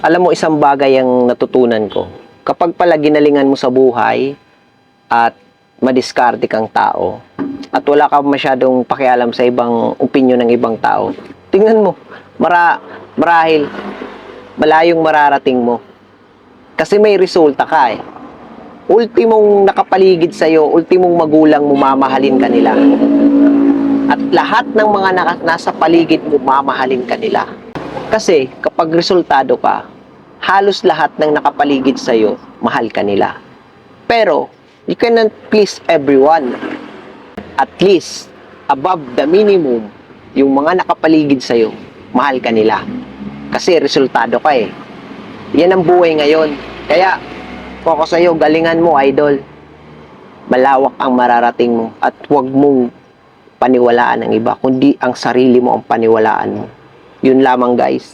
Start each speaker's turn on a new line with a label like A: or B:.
A: Alam mo, isang bagay ang natutunan ko. Kapag pala ginalingan mo sa buhay at madiskarte kang tao at wala ka masyadong pakialam sa ibang opinyon ng ibang tao, tingnan mo, marahil malayong mararating mo. Kasi may resulta ka eh. Ultimong nakapaligid sa'yo, ultimong magulang mo, mamahalin ka nila. At lahat ng mga nasa paligid mo, mamahalin ka nila. Kasi kapag resultado ka, halos lahat ng nakapaligid sa'yo, mahal ka nila. Pero, you cannot please everyone. At least, above the minimum, yung mga nakapaligid sa'yo, mahal ka nila. Kasi resultado ka eh. Yan ang buhay ngayon. Kaya, kung ako sa'yo, galingan mo, idol. Malawak ang mararating mo at huwag mong paniwalaan ng iba, kundi ang sarili mo ang paniwalaan mo. Yun lamang, guys.